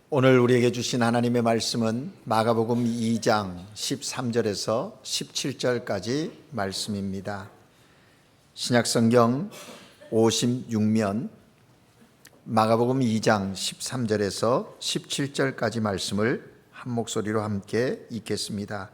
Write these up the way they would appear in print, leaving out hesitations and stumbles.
오늘 우리에게 주신 하나님의 말씀은 마가복음 2장 13절에서 17절까지 말씀입니다. 신약성경 56면 마가복음 2장 13절에서 17절까지 말씀을 한 목소리로 함께 읽겠습니다.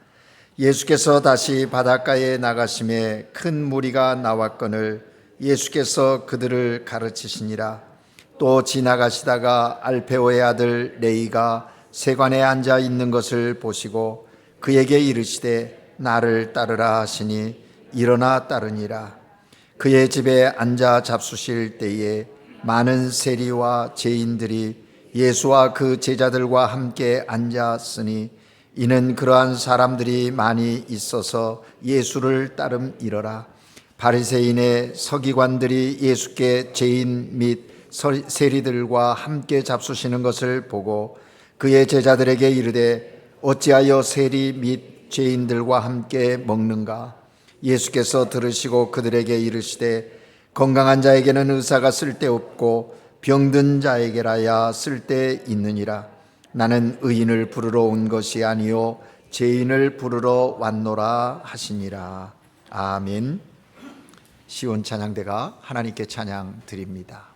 예수께서 다시 바닷가에 나가심에 큰 무리가 나왔거늘 예수께서 그들을 가르치시니라. 또 지나가시다가 알페오의 아들 레이가 세관에 앉아 있는 것을 보시고 그에게 이르시되 나를 따르라 하시니 일어나 따르니라. 그의 집에 앉아 잡수실 때에 많은 세리와 죄인들이 예수와 그 제자들과 함께 앉았으니 이는 그러한 사람들이 많이 있어서 예수를 따름이러라. 바리새인의 서기관들이 예수께 죄인 및 세리들과 함께 잡수시는 것을 보고 그의 제자들에게 이르되 어찌하여 세리 및 죄인들과 함께 먹는가? 예수께서 들으시고 그들에게 이르시되 건강한 자에게는 의사가 쓸데없고 병든 자에게라야 쓸데있느니라. 나는 의인을 부르러 온 것이 아니요 죄인을 부르러 왔노라 하시니라. 아멘. 시온 찬양대가 하나님께 찬양 드립니다.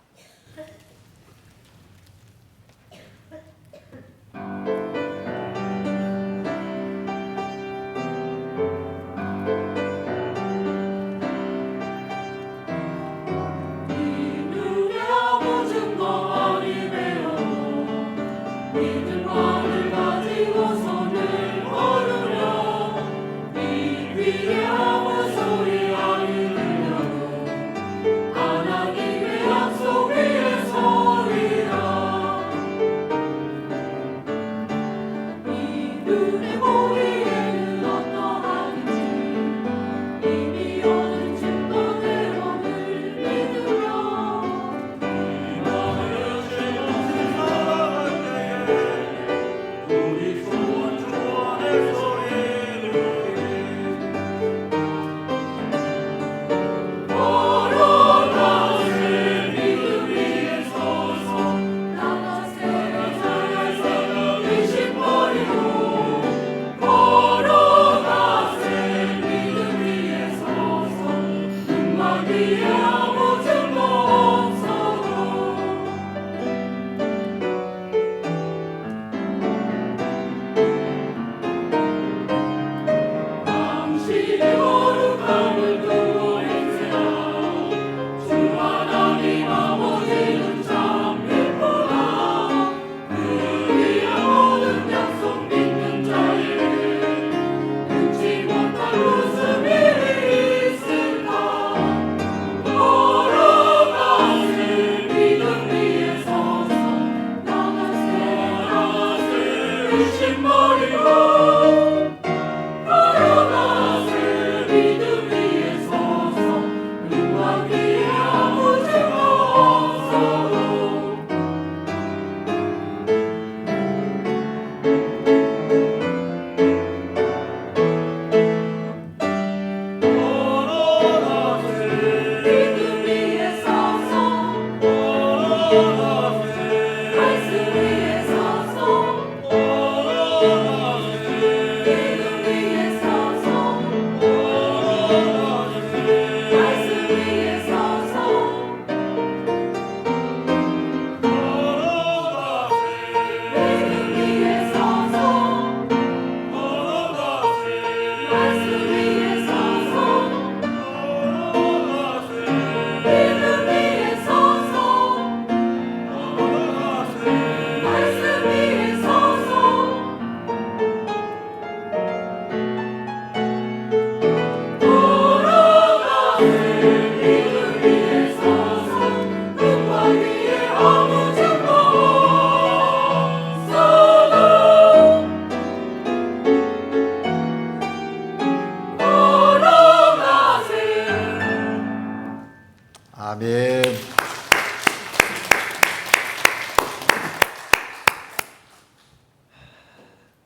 아멘.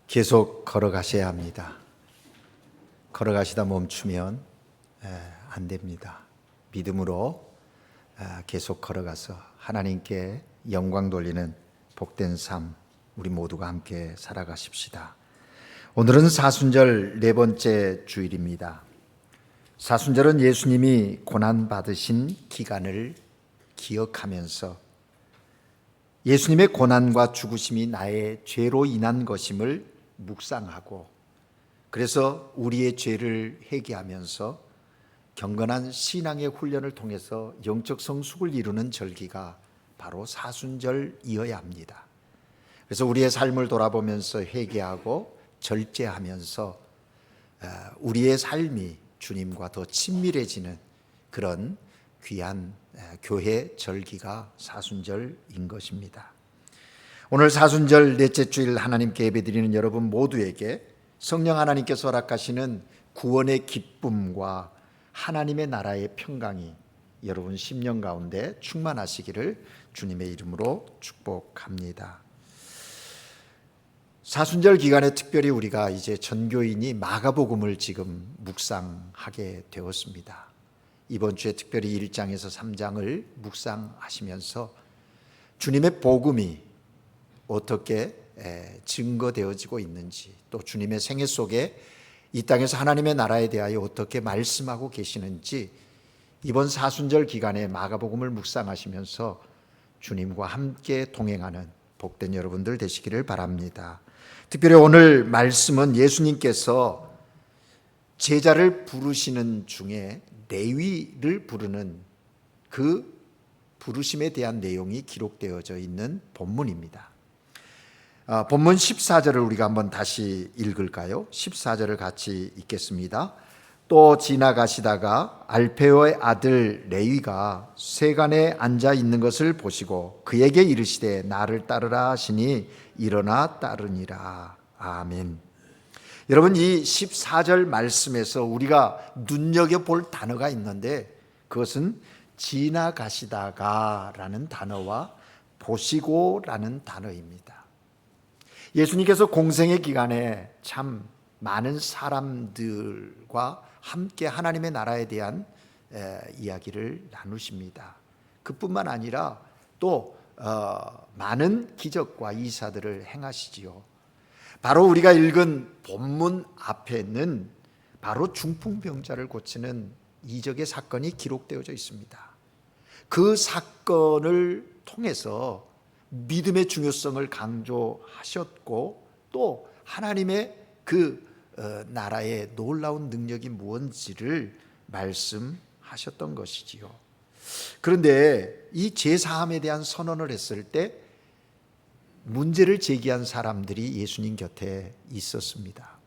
계속 걸어가셔야 합니다. 걸어가시다 멈추면 안 됩니다. 믿음으로 계속 걸어가서 하나님께 영광 돌리는 복된 삶 우리 모두가 함께 살아가십시다. 오늘은 사순절 네 번째 주일입니다. 사순절은 예수님이 고난받으신 기간을 기억하면서 예수님의 고난과 죽으심이 나의 죄로 인한 것임을 묵상하고, 그래서 우리의 죄를 회개하면서 경건한 신앙의 훈련을 통해서 영적 성숙을 이루는 절기가 바로 사순절이어야 합니다. 그래서 우리의 삶을 돌아보면서 회개하고 절제하면서 우리의 삶이 주님과 더 친밀해지는 그런 귀한 교회 절기가 사순절인 것입니다. 오늘 사순절 넷째 주일 하나님께 예배드리는 여러분 모두에게 성령 하나님께서 허락하시는 구원의 기쁨과 하나님의 나라의 평강이 여러분 심령 가운데 충만하시기를 주님의 이름으로 축복합니다. 사순절 기간에 특별히 우리가 이제 전교인이 마가복음을 지금 묵상하게 되었습니다. 이번 주에 특별히 1장에서 3장을 묵상하시면서 주님의 복음이 어떻게 증거되어지고 있는지, 또 주님의 생애 속에 이 땅에서 하나님의 나라에 대하여 어떻게 말씀하고 계시는지 이번 사순절 기간에 마가복음을 묵상하시면서 주님과 함께 동행하는 복된 여러분들 되시기를 바랍니다. 특별히 오늘 말씀은 예수님께서 제자를 부르시는 중에 레위를 부르는 그 부르심에 대한 내용이 기록되어져 있는 본문입니다. 본문 14절을 우리가 한번 다시 읽을까요? 14절을 같이 읽겠습니다. 또 지나가시다가 알페오의 아들 레위가 세간에 앉아 있는 것을 보시고 그에게 이르시되 나를 따르라 하시니 일어나 따르니라. 아멘. 여러분, 이 14절 말씀에서 우리가 눈여겨볼 단어가 있는데 그것은 지나가시다가 라는 단어와 보시고 라는 단어입니다. 예수님께서 공생의 기간에 참 많은 사람들과 함께 하나님의 나라에 대한 이야기를 나누십니다. 그뿐만 아니라 또 많은 기적과 이사들을 행하시지요. 바로 우리가 읽은 본문 앞에는 바로 중풍병자를 고치는 이적의 사건이 기록되어져 있습니다. 그 사건을 통해서 믿음의 중요성을 강조하셨고, 또 하나님의 그 나라의 놀라운 능력이 무엇인지를 말씀하셨던 것이지요. 그런데 이 제사함에 대한 선언을 했을 때 문제를 제기한 사람들이 예수님 곁에 있었습니다.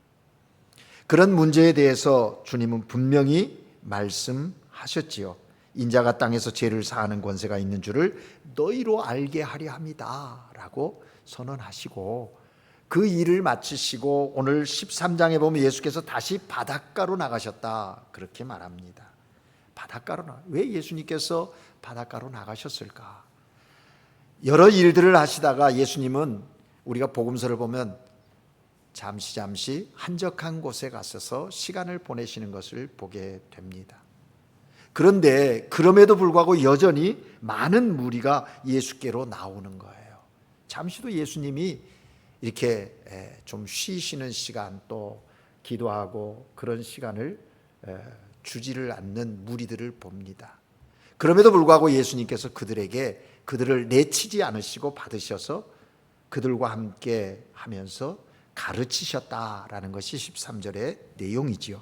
그런 문제에 대해서 주님은 분명히 말씀하셨지요. 인자가 땅에서 죄를 사하는 권세가 있는 줄을 너희로 알게 하려 함이다 라고 선언하시고, 그 일을 마치시고 오늘 13장에 보면 예수께서 다시 바닷가로 나가셨다 그렇게 말합니다. 왜 예수님께서 바닷가로 나가셨을까? 여러 일들을 하시다가 예수님은 우리가 복음서를 보면 잠시 한적한 곳에 가셔서 시간을 보내시는 것을 보게 됩니다. 그런데 그럼에도 불구하고 여전히 많은 무리가 예수께로 나오는 거예요. 잠시도 예수님이 이렇게 좀 쉬시는 시간, 또 기도하고 그런 시간을 주지를 않는 무리들을 봅니다. 그럼에도 불구하고 예수님께서 그들을 내치지 않으시고 받으셔서 그들과 함께 하면서 가르치셨다라는 것이 13절의 내용이지요.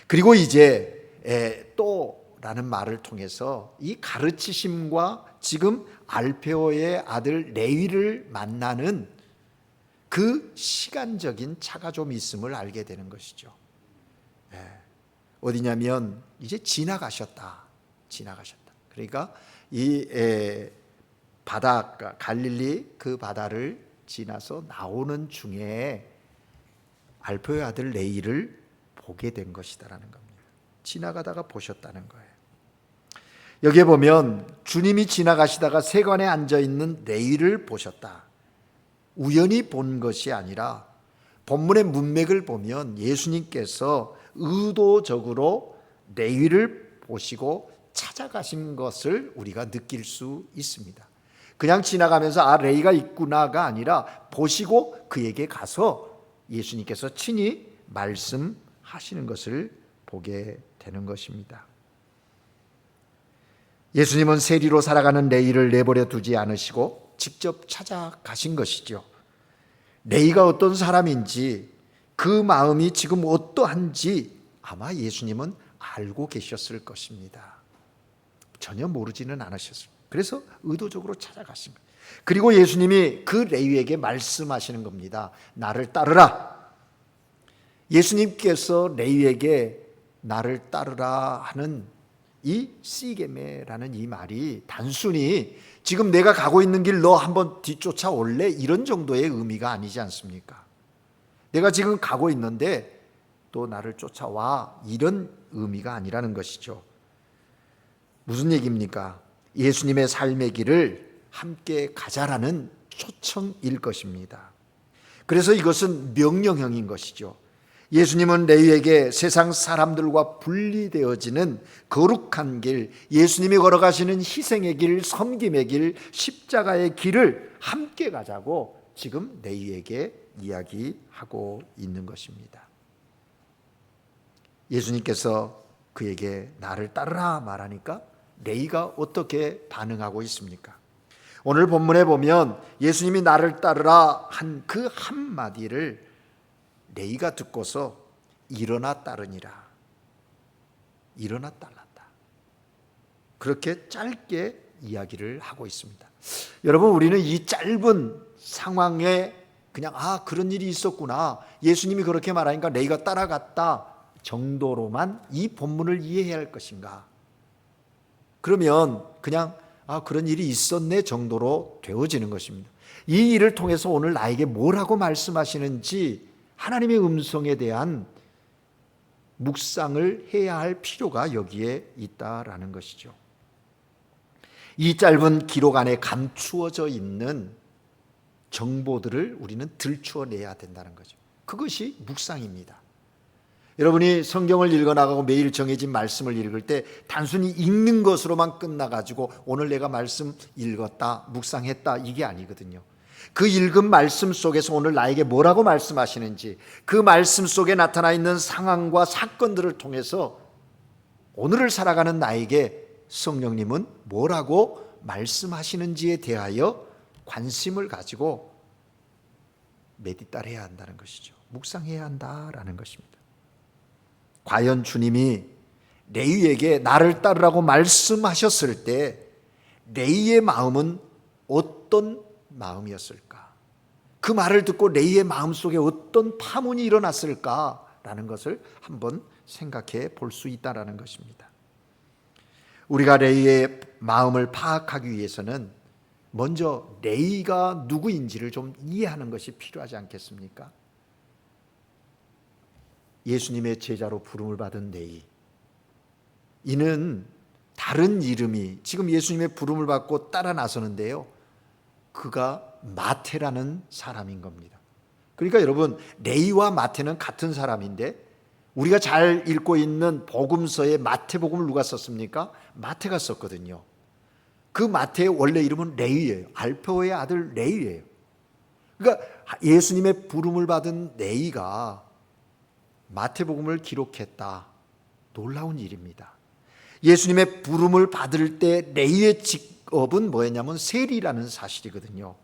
그리고 이제 또라는 말을 통해서 이 가르치심과 지금 알페오의 아들 레위를 만나는 그 시간적인 차가 좀 있음을 알게 되는 것이죠. 어디냐면 이제 지나가셨다. 그러니까 이 바다, 갈릴리 그 바다를 지나서 나오는 중에 알페오의 아들 레위를 보게 된 것이다라는 겁니다. 지나가다가 보셨다는 거예요. 여기에 보면 주님이 지나가시다가 세관에 앉아있는 레위를 보셨다. 우연히 본 것이 아니라 본문의 문맥을 보면 예수님께서 의도적으로 레위를 보시고 찾아가신 것을 우리가 느낄 수 있습니다. 그냥 지나가면서 아 레위가 있구나가 아니라 보시고 그에게 가서 예수님께서 친히 말씀하시는 것을 보게 되는 것입니다. 예수님은 세리로 살아가는 레위를 내버려 두지 않으시고 직접 찾아가신 것이죠. 레위가 어떤 사람인지 그 마음이 지금 어떠한지 아마 예수님은 알고 계셨을 것입니다. 전혀 모르지는 않으셨습니다. 그래서 의도적으로 찾아가신 거예요. 그리고 예수님이 그 레위에게 말씀하시는 겁니다. 나를 따르라. 예수님께서 레위에게 나를 따르라 하는 이 시게메라는 이 말이 단순히 지금 내가 가고 있는 길 너 한번 뒤쫓아 올래? 이런 정도의 의미가 아니지 않습니까? 내가 지금 가고 있는데 또 나를 쫓아와, 이런 의미가 아니라는 것이죠. 무슨 얘기입니까? 예수님의 삶의 길을 함께 가자라는 초청일 것입니다. 그래서 이것은 명령형인 것이죠. 예수님은 레위에게 세상 사람들과 분리되어지는 거룩한 길, 예수님이 걸어가시는 희생의 길, 섬김의 길, 십자가의 길을 함께 가자고 지금 레위에게 이야기하고 있는 것입니다. 예수님께서 그에게 나를 따르라 말하니까 레위가 어떻게 반응하고 있습니까? 오늘 본문에 보면 예수님이 나를 따르라 한 그 한마디를 레위가 듣고서 일어나 따르니라, 일어나 따랐다, 그렇게 짧게 이야기를 하고 있습니다. 여러분, 우리는 이 짧은 상황에 그냥 그런 일이 있었구나, 예수님이 그렇게 말하니까 레위가 따라갔다 정도로만 이 본문을 이해해야 할 것인가? 그러면 그냥 그런 일이 있었네 정도로 되어지는 것입니다. 이 일을 통해서 오늘 나에게 뭐라고 말씀하시는지 하나님의 음성에 대한 묵상을 해야 할 필요가 여기에 있다라는 것이죠. 이 짧은 기록 안에 감추어져 있는 정보들을 우리는 들추어내야 된다는 거죠. 그것이 묵상입니다. 여러분이 성경을 읽어나가고 매일 정해진 말씀을 읽을 때 단순히 읽는 것으로만 끝나가지고 오늘 내가 말씀 읽었다, 묵상했다, 이게 아니거든요. 그 읽은 말씀 속에서 오늘 나에게 뭐라고 말씀하시는지, 그 말씀 속에 나타나 있는 상황과 사건들을 통해서 오늘을 살아가는 나에게 성령님은 뭐라고 말씀하시는지에 대하여 관심을 가지고 메디따르해야 한다는 것이죠. 묵상해야 한다라는 것입니다. 과연 주님이 레위에게 나를 따르라고 말씀하셨을 때 레위의 마음은 어떤 마음이었을까? 그 말을 듣고 레위의 마음속에 어떤 파문이 일어났을까라는 것을 한번 생각해 볼 수 있다라는 것입니다. 우리가 레위의 마음을 파악하기 위해서는 먼저 레위가 누구인지를 좀 이해하는 것이 필요하지 않겠습니까? 예수님의 제자로 부름을 받은 레위, 이는 다른 이름이 지금 예수님의 부름을 받고 따라 나서는데요, 그가 마태라는 사람인 겁니다. 그러니까 여러분, 레위와 마태는 같은 사람인데 우리가 잘 읽고 있는 복음서에 마태복음을 누가 썼습니까? 마태가 썼거든요. 그 마태의 원래 이름은 레위예요. 알페오의 아들 레위예요. 그러니까 예수님의 부름을 받은 레위가 마태복음을 기록했다. 놀라운 일입니다. 예수님의 부름을 받을 때 레위의 직업은 뭐였냐면 세리라는 사실이거든요.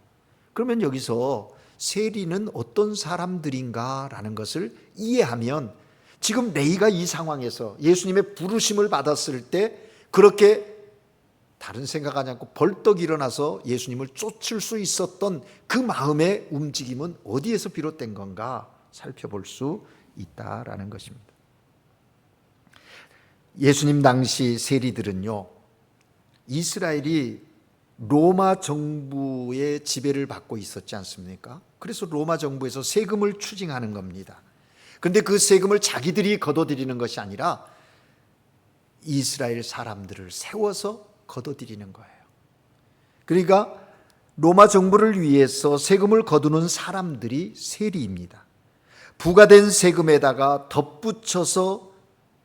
그러면 여기서 세리는 어떤 사람들인가라는 것을 이해하면 지금 레위가 이 상황에서 예수님의 부르심을 받았을 때 그렇게 다른 생각하지 않고 벌떡 일어나서 예수님을 쫓을 수 있었던 그 마음의 움직임은 어디에서 비롯된 건가 살펴볼 수 있다라는 것입니다. 예수님 당시 세리들은요, 이스라엘이 로마 정부의 지배를 받고 있었지 않습니까? 그래서 로마 정부에서 세금을 추징하는 겁니다. 그런데 그 세금을 자기들이 걷어들이는 것이 아니라 이스라엘 사람들을 세워서 걷어들이는 거예요. 그러니까 로마 정부를 위해서 세금을 거두는 사람들이 세리입니다. 부과된 세금에다가 덧붙여서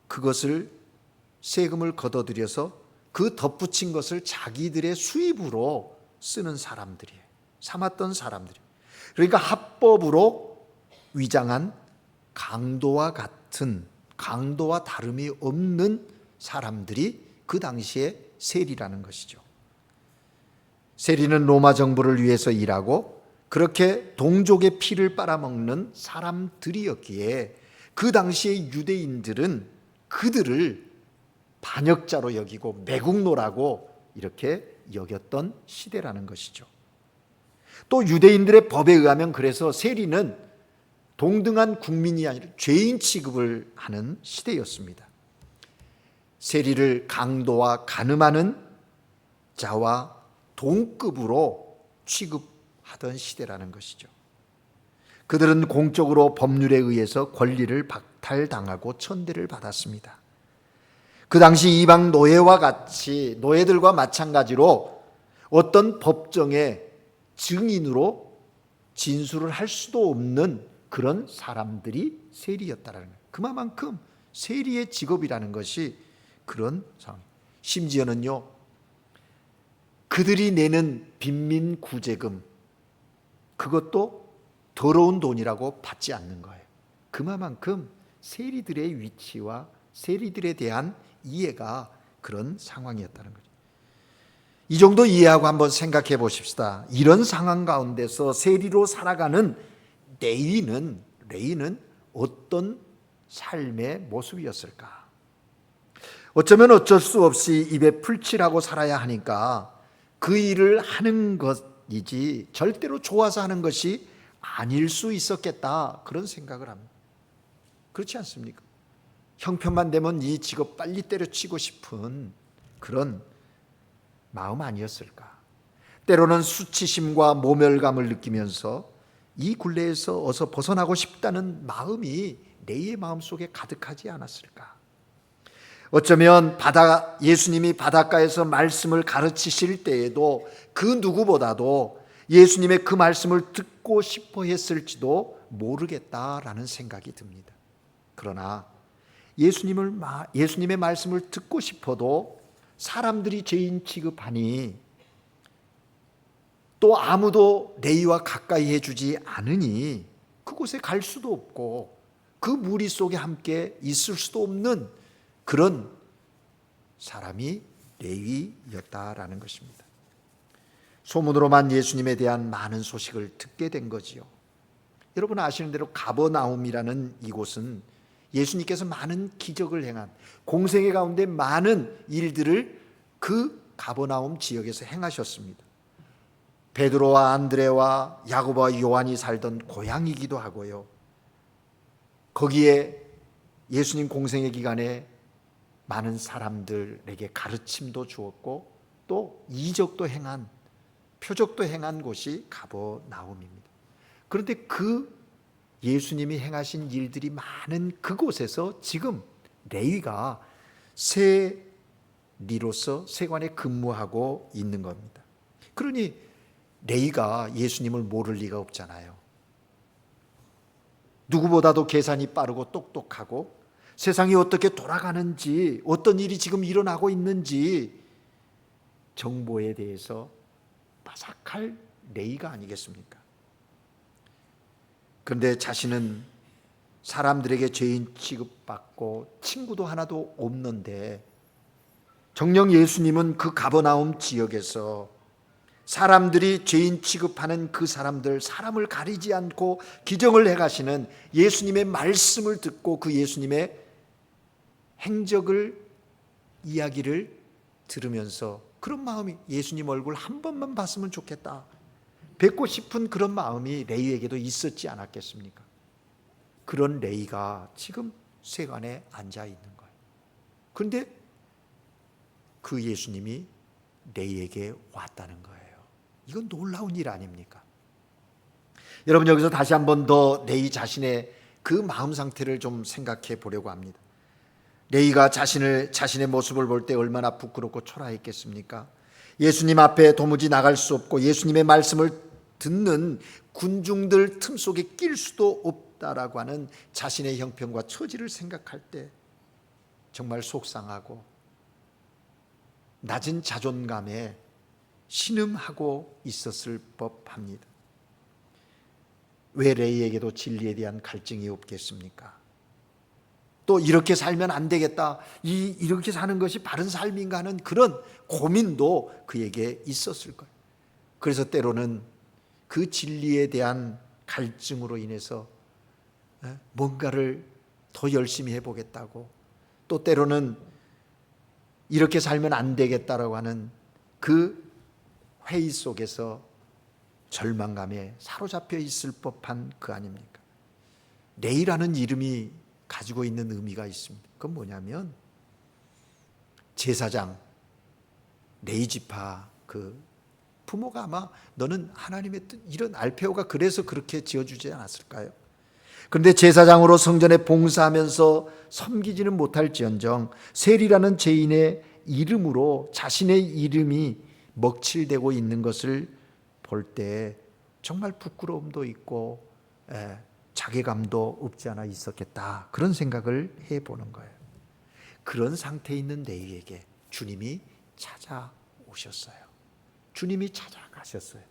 그것을 세금을 걷어들여서 그 덧붙인 것을 자기들의 수입으로 쓰는 사람들이에요. 삼았던 사람들이. 그러니까 합법으로 위장한 강도와 같은, 강도와 다름이 없는 사람들이 그 당시에 세리라는 것이죠. 세리는 로마 정부를 위해서 일하고 그렇게 동족의 피를 빨아먹는 사람들이었기에 그 당시의 유대인들은 그들을 반역자로 여기고 매국노라고 이렇게 여겼던 시대라는 것이죠. 또 유대인들의 법에 의하면 그래서 세리는 동등한 국민이 아니라 죄인 취급을 하는 시대였습니다. 세리를 강도와 간음하는 자와 동급으로 취급하던 시대라는 것이죠. 그들은 공적으로 법률에 의해서 권리를 박탈당하고 천대를 받았습니다. 그 당시 이방 노예와 같이, 노예들과 마찬가지로 어떤 법정의 증인으로 진술을 할 수도 없는 그런 사람들이 세리였다라는 거예요. 그만큼 세리의 직업이라는 것이 그런 상황. 심지어는요, 그들이 내는 빈민 구제금, 그것도 더러운 돈이라고 받지 않는 거예요. 그만큼 세리들의 위치와 세리들에 대한 이해가 그런 상황이었다는 거죠. 이 정도 이해하고 한번 생각해 보십시다. 이런 상황 가운데서 세리로 살아가는 레위는 어떤 삶의 모습이었을까? 어쩌면 어쩔 수 없이 입에 풀칠하고 살아야 하니까 그 일을 하는 것이지 절대로 좋아서 하는 것이 아닐 수 있었겠다, 그런 생각을 합니다. 그렇지 않습니까? 형편만 되면 이 직업 빨리 때려치고 싶은 그런 마음 아니었을까? 때로는 수치심과 모멸감을 느끼면서 이 굴레에서 어서 벗어나고 싶다는 마음이 레위의 마음속에 가득하지 않았을까? 어쩌면 예수님이 바닷가에서 말씀을 가르치실 때에도 그 누구보다도 예수님의 그 말씀을 듣고 싶어 했을지도 모르겠다라는 생각이 듭니다. 그러나 예수님의 말씀을 듣고 싶어도 사람들이 죄인 취급하니 또 아무도 레위와 가까이 해주지 않으니 그곳에 갈 수도 없고 그 무리 속에 함께 있을 수도 없는 그런 사람이 레위였다라는 것입니다. 소문으로만 예수님에 대한 많은 소식을 듣게 된 거지요. 여러분 아시는 대로 가버나움이라는 이곳은 예수님께서 많은 기적을 행한, 공생애 가운데 많은 일들을 그 가버나움 지역에서 행하셨습니다. 베드로와 안드레와 야고보와 요한이 살던 고향이기도 하고요. 거기에 예수님 공생애 기간에 많은 사람들에게 가르침도 주었고 또 이적도 행한, 표적도 행한 곳이 가버나움입니다. 그런데 그 예수님이 행하신 일들이 많은 그곳에서 지금 레위가 세리로서 세관에 근무하고 있는 겁니다. 그러니 레위가 예수님을 모를 리가 없잖아요. 누구보다도 계산이 빠르고 똑똑하고 세상이 어떻게 돌아가는지, 어떤 일이 지금 일어나고 있는지 정보에 대해서 빠삭할 레위가 아니겠습니까? 그런데 자신은 사람들에게 죄인 취급받고 친구도 하나도 없는데 정녕 예수님은 그 가버나움 지역에서 사람들이 죄인 취급하는 그 사람을 가리지 않고 기적을 행하시는 예수님의 말씀을 듣고 그 예수님의 행적을, 이야기를 들으면서 그런 마음이, 예수님 얼굴 한 번만 봤으면 좋겠다, 뵙고 싶은 그런 마음이 레위에게도 있었지 않았겠습니까? 그런 레위가 지금 세관에 앉아 있는 거예요. 그런데 그 예수님이 레위에게 왔다는 거예요. 이건 놀라운 일 아닙니까? 여러분 여기서 다시 한 번 더 레위 자신의 그 마음 상태를 좀 생각해 보려고 합니다. 레위가 자신의 모습을 볼 때 얼마나 부끄럽고 초라했겠습니까? 예수님 앞에 도무지 나갈 수 없고 예수님의 말씀을 듣는 군중들 틈 속에 낄 수도 없다라고 하는 자신의 형편과 처지를 생각할 때 정말 속상하고 낮은 자존감에 신음하고 있었을 법합니다. 왜 레이에게도 진리에 대한 갈증이 없겠습니까? 또 이렇게 살면 안 되겠다, 이렇게 사는 것이 바른 삶인가 하는 그런 고민도 그에게 있었을 거예요. 그래서 때로는 그 진리에 대한 갈증으로 인해서 뭔가를 더 열심히 해보겠다고, 또 때로는 이렇게 살면 안 되겠다라고 하는 그 회의 속에서 절망감에 사로잡혀 있을 법한 그 아닙니까? 레이라는 이름이 가지고 있는 의미가 있습니다. 그건 뭐냐면 제사장 레이 지파 그 부모가 아마 너는 하나님의 뜻, 이런 알페오가 그래서 그렇게 지어주지 않았을까요? 그런데 제사장으로 성전에 봉사하면서 섬기지는 못할지언정 셀이라는 죄인의 이름으로 자신의 이름이 먹칠되고 있는 것을 볼 때 정말 부끄러움도 있고 자괴감도 없지 않아 있었겠다, 그런 생각을 해보는 거예요. 그런 상태에 있는 레이에게 주님이 찾아오셨어요. 주님이 찾아가셨어요.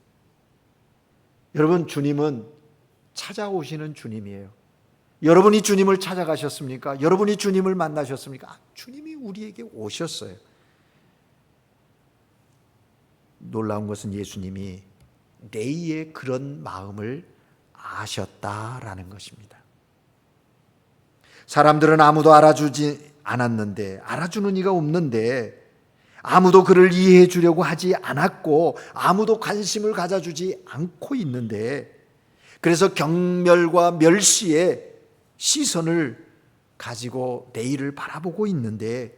여러분, 주님은 찾아오시는 주님이에요. 여러분이 주님을 찾아가셨습니까? 여러분이 주님을 만나셨습니까? 주님이 우리에게 오셨어요. 놀라운 것은 예수님이 레이의 그런 마음을 아셨다라는 것입니다. 사람들은 아무도 알아주지 않았는데, 알아주는 이가 없는데, 아무도 그를 이해해 주려고 하지 않았고 아무도 관심을 가져주지 않고 있는데, 그래서 경멸과 멸시의 시선을 가지고 레이를 바라보고 있는데,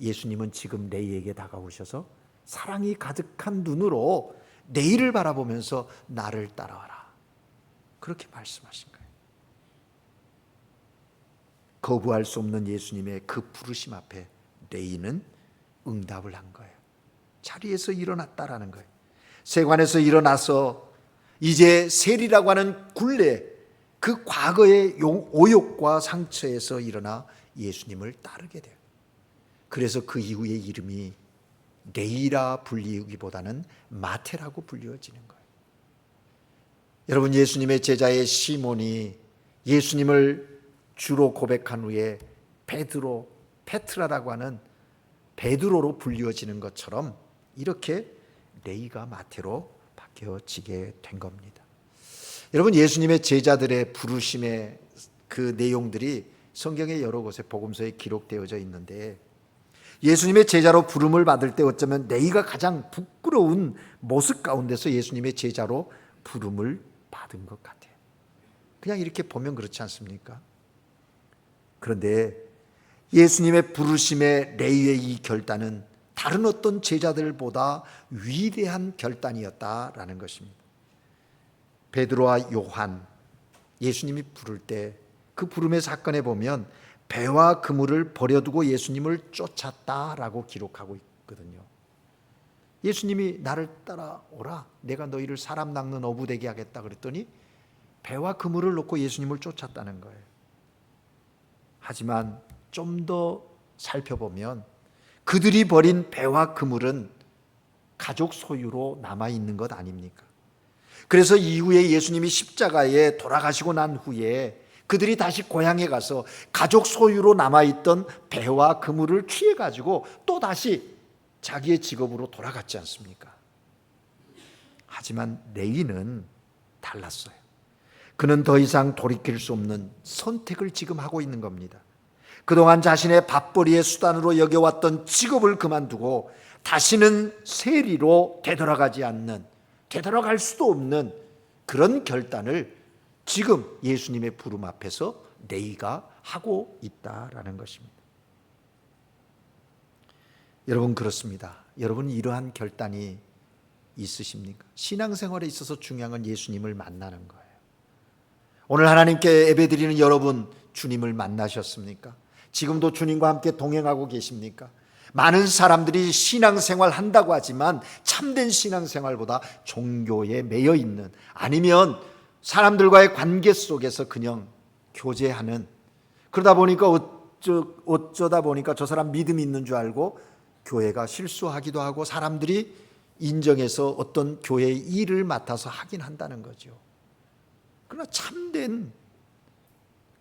예수님은 지금 레이에게 다가오셔서 사랑이 가득한 눈으로 레이를 바라보면서 나를 따라와라, 그렇게 말씀하신 거예요. 거부할 수 없는 예수님의 그 부르심 앞에 레이는 응답을 한 거예요. 자리에서 일어났다라는 거예요. 세관에서 일어나서 이제 셀이라고 하는 굴레, 그 과거의 오욕과 상처에서 일어나 예수님을 따르게 돼요. 그래서 그 이후의 이름이 레이라 불리기보다는 마테라고 불리워지는 거예요. 여러분, 예수님의 제자의 시몬이 예수님을 주로 고백한 후에 베드로, 페트라라고 하는 베드로로 불리워지는 것처럼 이렇게 레이가 마테로 바뀌어지게 된 겁니다. 여러분, 예수님의 제자들의 부르심의 그 내용들이 성경의 여러 곳에 복음서에 기록되어져 있는데, 예수님의 제자로 부름을 받을 때 어쩌면 레이가 가장 부끄러운 모습 가운데서 예수님의 제자로 부름을 받은 것 같아요. 그냥 이렇게 보면 그렇지 않습니까? 그런데 예수님의 부르심의 레이의 이 결단은 다른 어떤 제자들보다 위대한 결단이었다라는 것입니다. 베드로와 요한, 예수님이 부를 때 그 부름의 사건에 보면 배와 그물을 버려두고 예수님을 쫓았다라고 기록하고 있거든요. 예수님이 나를 따라오라, 내가 너희를 사람 낚는 어부 되게 하겠다 그랬더니 배와 그물을 놓고 예수님을 쫓았다는 거예요. 하지만 좀 더 살펴보면 그들이 버린 배와 그물은 가족 소유로 남아있는 것 아닙니까? 그래서 이후에 예수님이 십자가에 돌아가시고 난 후에 그들이 다시 고향에 가서 가족 소유로 남아있던 배와 그물을 취해가지고 또 다시 자기의 직업으로 돌아갔지 않습니까? 하지만 레이는 달랐어요. 그는 더 이상 돌이킬 수 없는 선택을 지금 하고 있는 겁니다. 그동안 자신의 밥벌이의 수단으로 여겨왔던 직업을 그만두고 다시는 세리로 되돌아가지 않는, 되돌아갈 수도 없는 그런 결단을 지금 예수님의 부름 앞에서 레이가 하고 있다라는 것입니다. 여러분, 그렇습니다. 여러분, 이러한 결단이 있으십니까? 신앙생활에 있어서 중요한 건 예수님을 만나는 거예요. 오늘 하나님께 예배드리는 여러분, 주님을 만나셨습니까? 지금도 주님과 함께 동행하고 계십니까? 많은 사람들이 신앙생활 한다고 하지만 참된 신앙생활보다 종교에 매여 있는, 아니면 사람들과의 관계 속에서 그냥 교제하는, 그러다 보니까 어쩌다 보니까 저 사람 믿음이 있는 줄 알고 교회가 실수하기도 하고 사람들이 인정해서 어떤 교회의 일을 맡아서 하긴 한다는 거죠. 그러나 참된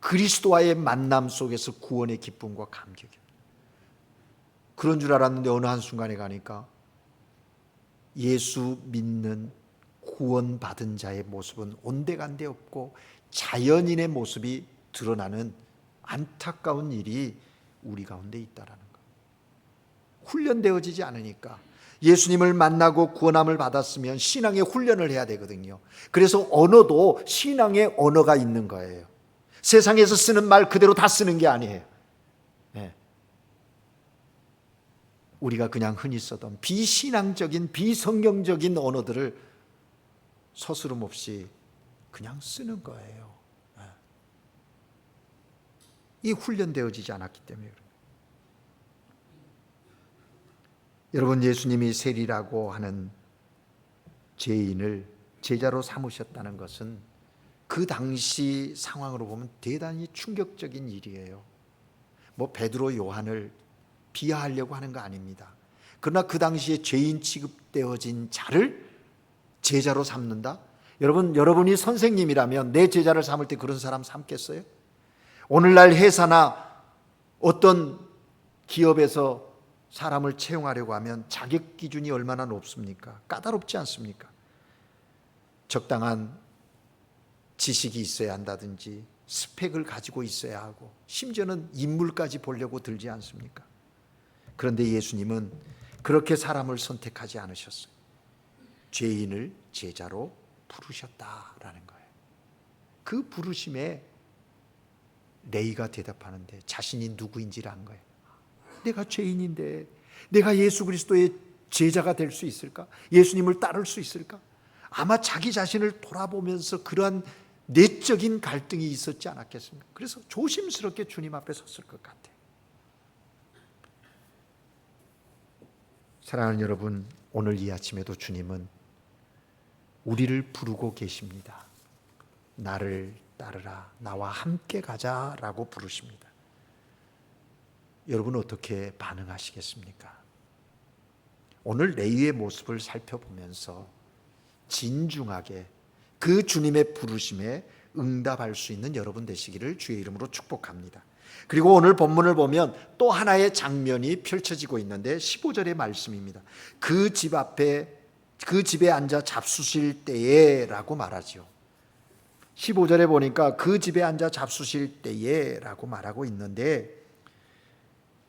그리스도와의 만남 속에서 구원의 기쁨과 감격이에요. 그런 줄 알았는데 어느 한순간에 가니까 예수 믿는 구원받은 자의 모습은 온데간데 없고 자연인의 모습이 드러나는 안타까운 일이 우리 가운데 있다라는 거. 훈련되어지지 않으니까. 예수님을 만나고 구원함을 받았으면 신앙의 훈련을 해야 되거든요. 그래서 언어도 신앙의 언어가 있는 거예요. 세상에서 쓰는 말 그대로 다 쓰는 게 아니에요. 네. 우리가 그냥 흔히 쓰던 비신앙적인 비성경적인 언어들을 서스름 없이 그냥 쓰는 거예요. 네. 이 훈련되어지지 않았기 때문에 그래요. 여러분, 예수님이 세리라고 하는 죄인을 제자로 삼으셨다는 것은 그 당시 상황으로 보면 대단히 충격적인 일이에요. 뭐 베드로, 요한을 비하하려고 하는 거 아닙니다. 그러나 그 당시에 죄인 취급되어진 자를 제자로 삼는다? 여러분이 선생님이라면 내 제자를 삼을 때 그런 사람 삼겠어요? 오늘날 회사나 어떤 기업에서 사람을 채용하려고 하면 자격 기준이 얼마나 높습니까? 까다롭지 않습니까? 적당한 지식이 있어야 한다든지 스펙을 가지고 있어야 하고 심지어는 인물까지 보려고 들지 않습니까? 그런데 예수님은 그렇게 사람을 선택하지 않으셨어요. 죄인을 제자로 부르셨다라는 거예요. 그 부르심에 레위가 대답하는데 자신이 누구인지를 안 거예요. 내가 죄인인데 내가 예수 그리스도의 제자가 될 수 있을까? 예수님을 따를 수 있을까? 아마 자기 자신을 돌아보면서 그러한 내적인 갈등이 있었지 않았겠습니까? 그래서 조심스럽게 주님 앞에 섰을 것 같아요. 사랑하는 여러분, 오늘 이 아침에도 주님은 우리를 부르고 계십니다. 나를 따르라, 나와 함께 가자라고 부르십니다. 여러분 어떻게 반응하시겠습니까? 오늘 레위의 모습을 살펴보면서 진중하게 그 주님의 부르심에 응답할 수 있는 여러분 되시기를 주의 이름으로 축복합니다. 그리고 오늘 본문을 보면 또 하나의 장면이 펼쳐지고 있는데 15절의 말씀입니다. 그 집에 앉아 잡수실 때에 라고 말하죠. 15절에 보니까 그 집에 앉아 잡수실 때에 라고 말하고 있는데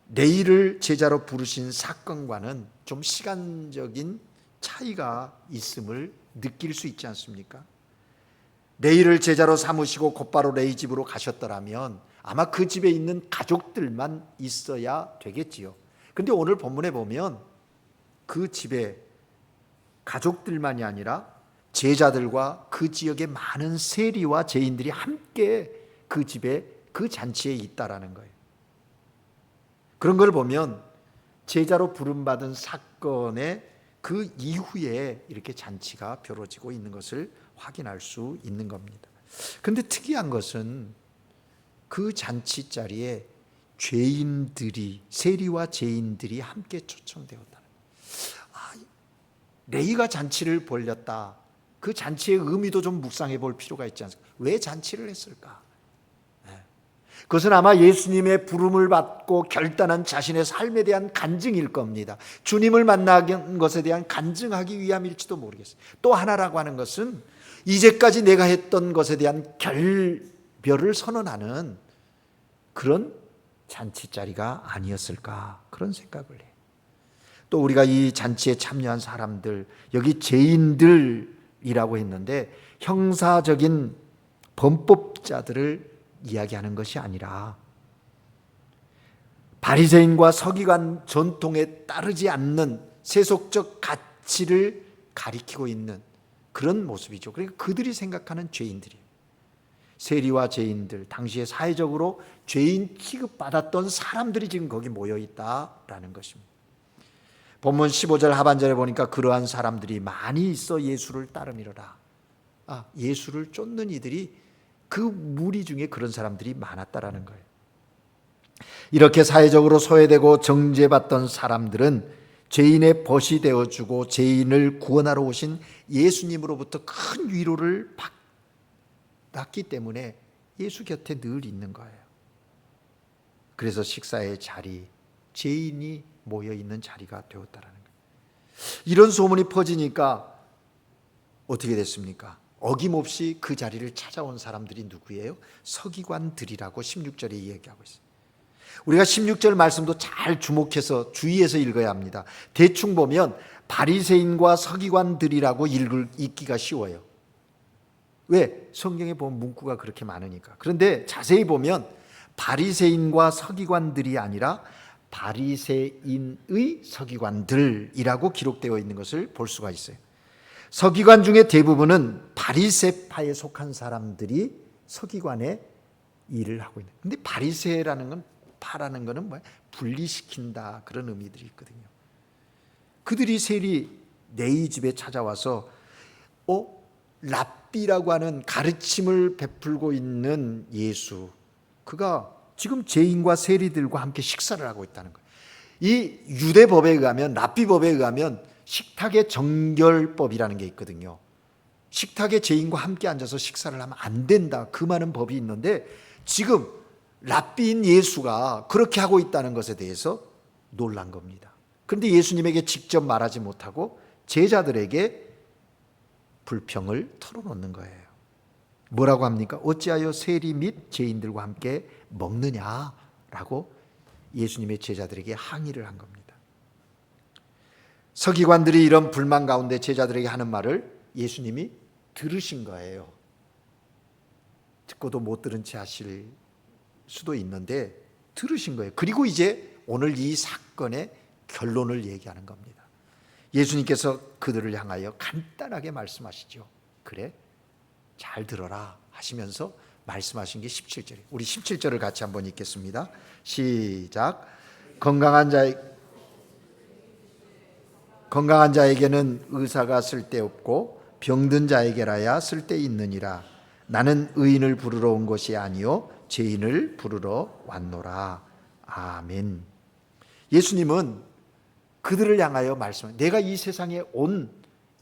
레위를 제자로 부르신 사건과는 좀 시간적인 차이가 있음을 느낄 수 있지 않습니까? 레위를 제자로 삼으시고 곧바로 레위 집으로 가셨더라면 아마 그 집에 있는 가족들만 있어야 되겠지요. 그런데 오늘 본문에 보면 그 집에 가족들만이 아니라 제자들과 그 지역의 많은 세리와 죄인들이 함께 그 집에 그 잔치에 있다라는 거예요. 그런 걸 보면 제자로 부름받은 사건의 그 이후에 이렇게 잔치가 벌어지고 있는 것을 확인할 수 있는 겁니다. 그런데 특이한 것은 그 잔치 자리에 죄인들이, 세리와 죄인들이 함께 초청되었다. 레위가 잔치를 벌였다. 그 잔치의 의미도 좀 묵상해 볼 필요가 있지 않습니까? 왜 잔치를 했을까? 그것은 아마 예수님의 부름을 받고 결단한 자신의 삶에 대한 간증일 겁니다. 주님을 만난 것에 대한 간증하기 위함일지도 모르겠어요. 또 하나라고 하는 것은 이제까지 내가 했던 것에 대한 결별을 선언하는 그런 잔치 자리가 아니었을까, 그런 생각을 해요. 또 우리가 이 잔치에 참여한 사람들, 여기 죄인들이라고 했는데 형사적인 범법자들을 이야기하는 것이 아니라 바리새인과 서기관 전통에 따르지 않는 세속적 가치를 가리키고 있는 그런 모습이죠. 그러니까 그들이 생각하는 죄인들이에요. 세리와 죄인들, 당시에 사회적으로 죄인 취급받았던 사람들이 지금 거기 모여 있다라는 것입니다. 본문 15절 하반절에 보니까 그러한 사람들이 많이 있어 예수를 따르미러라. 예수를 쫓는 이들이 그 무리 중에 그런 사람들이 많았다라는 거예요. 이렇게 사회적으로 소외되고 정죄받던 사람들은 죄인의 벗이 되어주고 죄인을 구원하러 오신 예수님으로부터 큰 위로를 받았기 때문에 예수 곁에 늘 있는 거예요. 그래서 식사의 자리, 죄인이 모여있는 자리가 되었다라는 거예요. 이런 소문이 퍼지니까 어떻게 됐습니까? 어김없이 그 자리를 찾아온 사람들이 누구예요? 서기관들이라고 16절에 이야기하고 있어요. 우리가 16절 말씀도 잘 주목해서 주의해서 읽어야 합니다. 대충 보면 바리새인과 서기관들이라고 읽기가 쉬워요. 왜? 성경에 보면 문구가 그렇게 많으니까. 그런데 자세히 보면 바리새인과 서기관들이 아니라 바리새인의 서기관들이라고 기록되어 있는 것을 볼 수가 있어요. 서기관 중에 대부분은 바리새파에 속한 사람들이 서기관의 일을 하고 있는. 근데 바리새라는 건 파라는 거는 뭐야? 분리시킨다 그런 의미들이 있거든요. 그들이 세리 네이 집에 찾아와서 랍비라고 하는 가르침을 베풀고 있는 예수, 그가 지금 죄인과 세리들과 함께 식사를 하고 있다는 거예요. 이 유대법에 의하면, 랍비법에 의하면 식탁의 정결법이라는 게 있거든요. 식탁에 죄인과 함께 앉아서 식사를 하면 안 된다, 그 많은 법이 있는데 지금 랍비인 예수가 그렇게 하고 있다는 것에 대해서 놀란 겁니다. 그런데 예수님에게 직접 말하지 못하고 제자들에게 불평을 털어놓는 거예요. 뭐라고 합니까? 어찌하여 세리 및 죄인들과 함께 먹느냐라고 예수님의 제자들에게 항의를 한 겁니다. 서기관들이 이런 불만 가운데 제자들에게 하는 말을 예수님이 들으신 거예요. 듣고도 못 들은 채 하실 수도 있는데 들으신 거예요. 그리고 이제 오늘 이 사건의 결론을 얘기하는 겁니다. 예수님께서 그들을 향하여 간단하게 말씀하시죠. 그래, 잘 들어라 하시면서 말씀하신 게 17절이에요. 우리 17절을 같이 한번 읽겠습니다. 시작. 건강한 자에게는 의사가 쓸데없고 병든 자에게라야 쓸데있느니라. 나는 의인을 부르러 온 것이 아니요 죄인을 부르러 왔노라. 아멘. 예수님은 그들을 향하여 말씀하세요. 내가 이 세상에 온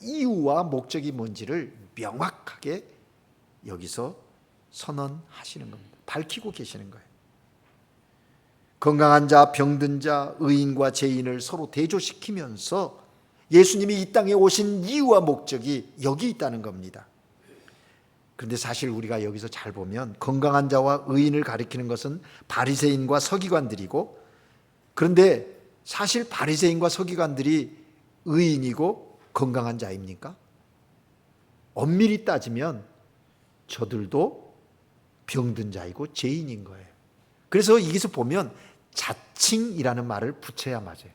이유와 목적이 뭔지를 명확하게 여기서 선언하시는 겁니다. 밝히고 계시는 거예요. 건강한 자, 병든 자, 의인과 죄인을 서로 대조시키면서 예수님이 이 땅에 오신 이유와 목적이 여기 있다는 겁니다. 그런데 사실 우리가 여기서 잘 보면 건강한 자와 의인을 가리키는 것은 바리새인과 서기관들이고, 그런데 사실 바리새인과 서기관들이 의인이고 건강한 자입니까? 엄밀히 따지면 저들도 병든 자이고 죄인인 거예요. 그래서 여기서 보면 자칭이라는 말을 붙여야 맞아요.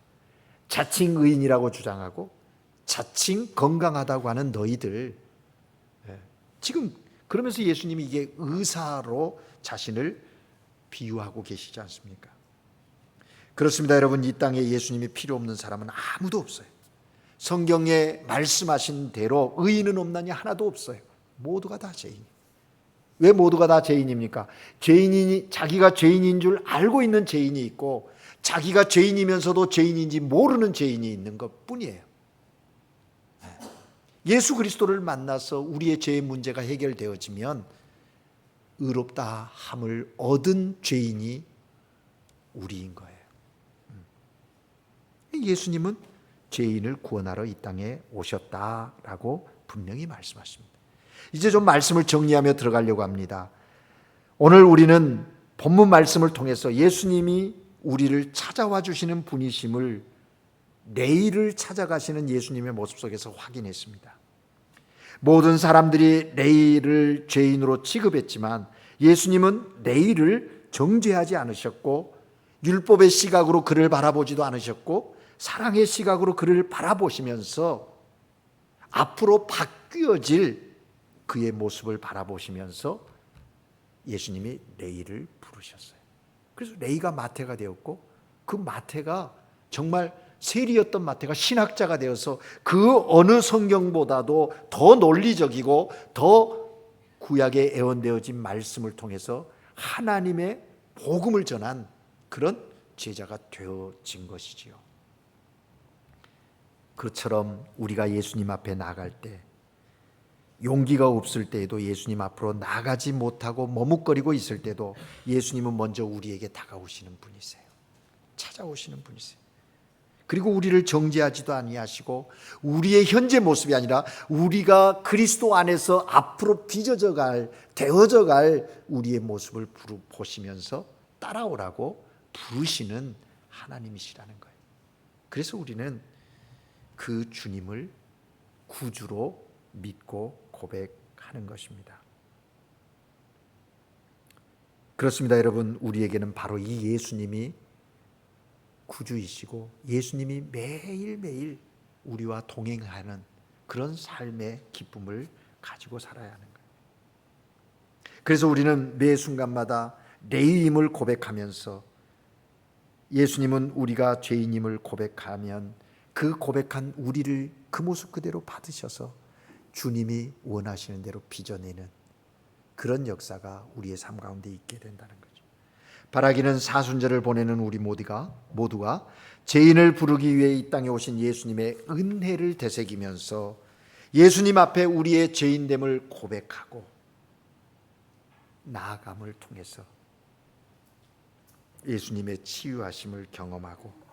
자칭 의인이라고 주장하고 자칭 건강하다고 하는 너희들, 지금 그러면서 예수님이 이게 의사로 자신을 비유하고 계시지 않습니까? 그렇습니다. 여러분, 이 땅에 예수님이 필요 없는 사람은 아무도 없어요. 성경에 말씀하신 대로 의인은 없나니 하나도 없어요. 모두가 다 죄인. 왜 모두가 다 죄인입니까? 죄인이 자기가 죄인인 줄 알고 있는 죄인이 있고 자기가 죄인이면서도 죄인인지 모르는 죄인이 있는 것뿐이에요. 예수 그리스도를 만나서 우리의 죄의 문제가 해결되어지면 의롭다 함을 얻은 죄인이 우리인 거예요. 예수님은 죄인을 구원하러 이 땅에 오셨다라고 분명히 말씀하십니다. 이제 좀 말씀을 정리하며 들어가려고 합니다. 오늘 우리는 본문 말씀을 통해서 예수님이 우리를 찾아와 주시는 분이심을 레위를 찾아가시는 예수님의 모습 속에서 확인했습니다. 모든 사람들이 레위를 죄인으로 취급했지만 예수님은 레위를 정죄하지 않으셨고 율법의 시각으로 그를 바라보지도 않으셨고 사랑의 시각으로 그를 바라보시면서 앞으로 바뀌어질 그의 모습을 바라보시면서 예수님이 레위를 부르셨어요. 그래서 레위가 마태가 되었고 그 마태가 정말 세리였던 마태가 신학자가 되어서 그 어느 성경보다도 더 논리적이고 더 구약에 애원되어진 말씀을 통해서 하나님의 복음을 전한 그런 제자가 되어진 것이지요. 그처럼 우리가 예수님 앞에 나갈 때, 용기가 없을 때에도, 예수님 앞으로 나가지 못하고 머뭇거리고 있을 때도 예수님은 먼저 우리에게 다가오시는 분이세요. 찾아오시는 분이세요. 그리고 우리를 정죄하지도 아니하시고, 우리의 현재 모습이 아니라 우리가 그리스도 안에서 앞으로 빚어져 갈, 되어져 갈 우리의 모습을 보시면서 따라오라고 부르시는 하나님이시라는 거예요. 그래서 우리는 그 주님을 구주로 믿고 고백하는 것입니다. 그렇습니다, 여러분. 우리에게는 바로 이 예수님이 구주이시고, 예수님이 매일매일 우리와 동행하는 그런 삶의 기쁨을 가지고 살아야 하는 거예요. 그래서 우리는 매 순간마다 내임을 고백하면서, 예수님은 우리가 죄인임을 고백하면 그 고백한 우리를 그 모습 그대로 받으셔서 주님이 원하시는 대로 빚어내는 그런 역사가 우리의 삶 가운데 있게 된다는 거죠. 바라기는 사순절을 보내는 우리 모두가 죄인을 부르기 위해 이 땅에 오신 예수님의 은혜를 되새기면서 예수님 앞에 우리의 죄인됨을 고백하고 나아감을 통해서 예수님의 치유하심을 경험하고,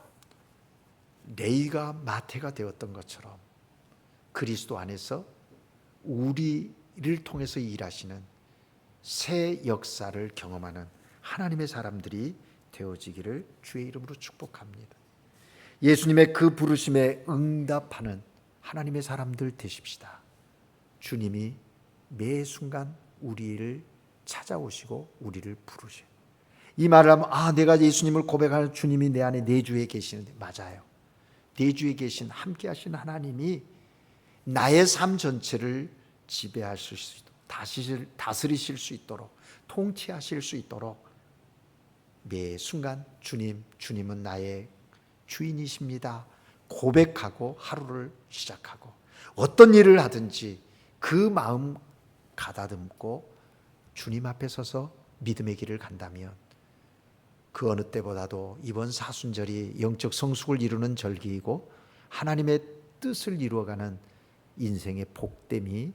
레위가 마태가 되었던 것처럼 그리스도 안에서 우리를 통해서 일하시는 새 역사를 경험하는 하나님의 사람들이 되어지기를 주의 이름으로 축복합니다. 예수님의 그 부르심에 응답하는 하나님의 사람들 되십시다. 주님이 매 순간 우리를 찾아오시고 우리를 부르셔요. 이 말을 하면, 내가 예수님을 고백하는 주님이 내 안에 내주에 계시는데, 맞아요. 내주에 계신 함께 하신 하나님이 나의 삶 전체를 지배하실 수 있도록, 다스리실 수 있도록, 통치하실 수 있도록 매 순간 주님은 나의 주인이십니다 고백하고 하루를 시작하고, 어떤 일을 하든지 그 마음 가다듬고 주님 앞에 서서 믿음의 길을 간다면, 그 어느 때보다도 이번 사순절이 영적 성숙을 이루는 절기이고 하나님의 뜻을 이루어가는 인생의 복됨이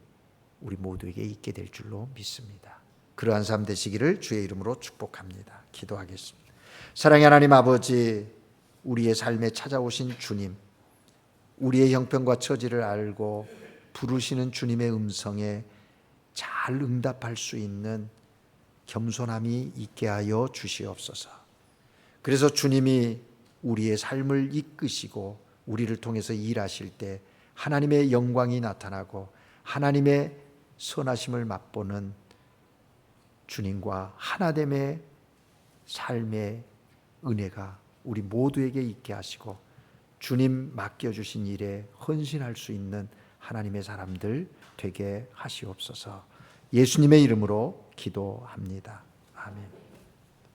우리 모두에게 있게 될 줄로 믿습니다. 그러한 삶 되시기를 주의 이름으로 축복합니다. 기도하겠습니다. 사랑의 하나님 아버지, 우리의 삶에 찾아오신 주님, 우리의 형편과 처지를 알고 부르시는 주님의 음성에 잘 응답할 수 있는 겸손함이 있게 하여 주시옵소서. 그래서 주님이 우리의 삶을 이끄시고 우리를 통해서 일하실 때 하나님의 영광이 나타나고 하나님의 선하심을 맛보는 주님과 하나됨의 삶의 은혜가 우리 모두에게 있게 하시고, 주님 맡겨주신 일에 헌신할 수 있는 하나님의 사람들 되게 하시옵소서. 예수님의 이름으로 기도합니다. 아멘.